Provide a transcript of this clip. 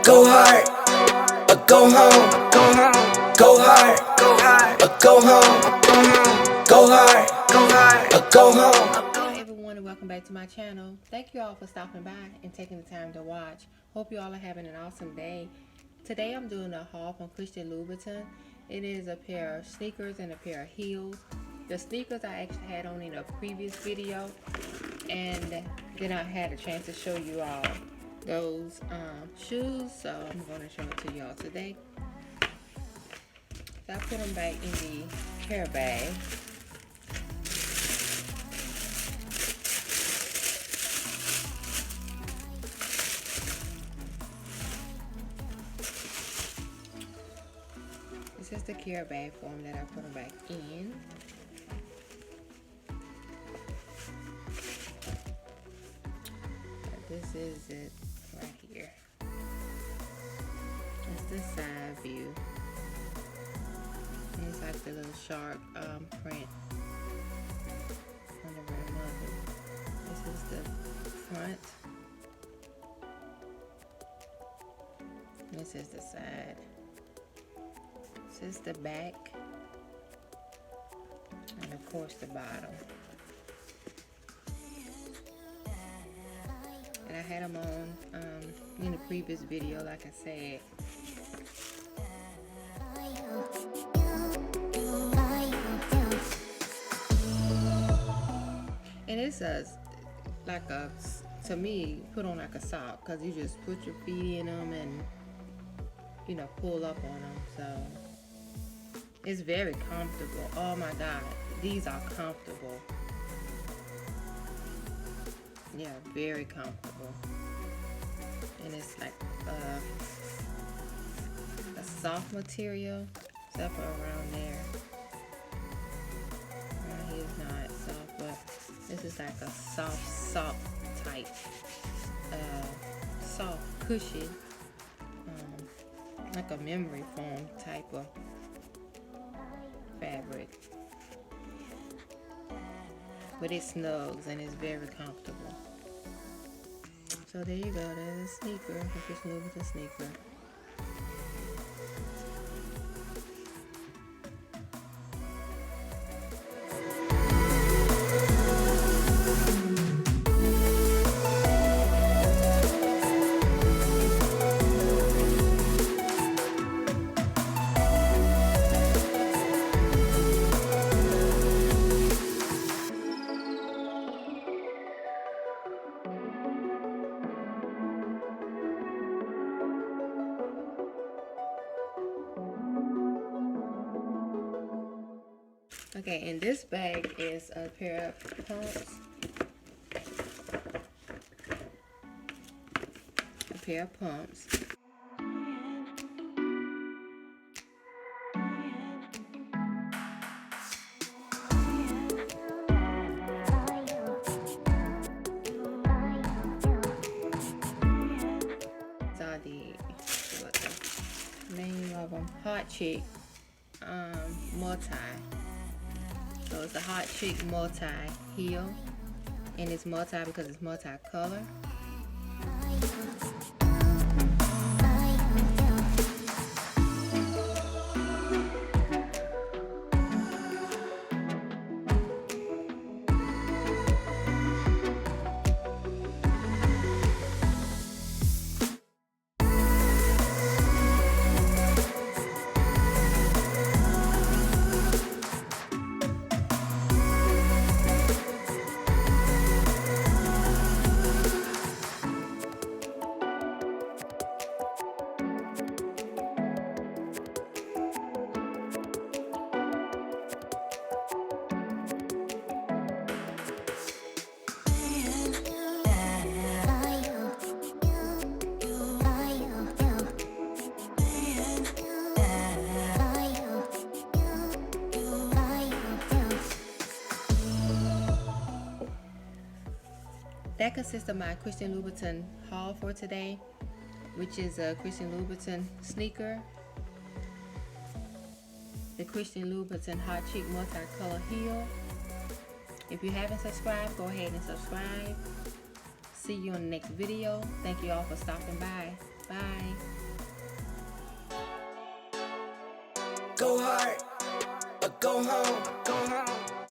Go hard, or go home. Go hard, or go home. Go hard, or go home. Hello everyone and welcome back to my channel. Thank you all for stopping by and taking the time to watch. Hope you all are having an awesome day. Today I'm doing a haul from Christian Louboutin. It is a pair of sneakers and a pair of heels. The sneakers I actually had on in a previous video, and then I had a chance to show you all those shoes, so I'm going to show it to y'all today. So I put them back in the care bag. This is the care bag form that I put them back in. This is it right here. That's the side view. And it's like the little shark print on the very muzzle. This is the front. This is the side. This is the back. And of course the bottom. And I had them on in the previous video, like I said. And it's like a, to me, put on like a sock, because you just put your feet in them and, you know, pull up on them. So it's very comfortable. Oh my God, these are comfortable. Yeah, very comfortable. And it's like a soft material, except for around there. Around here is not soft, but this is like a soft type, soft cushion, like a memory foam type of fabric. But it snugs and it's very comfortable. So there you go, there's a sneaker, the Christian Louboutin sneaker. Okay, and this bag is a pair of pumps. A pair of pumps. These are what's the name of them? Hot Chick multi. So it's a Hot Chick multi heel, and it's multi because it's multi-color. That consists of my Christian Louboutin haul for today, which is a Christian Louboutin sneaker, the Christian Louboutin Hot Chick multicolor heel. If you haven't subscribed, go ahead and subscribe. See you on the next video. Thank you all for stopping by. Bye. Go hard or go home.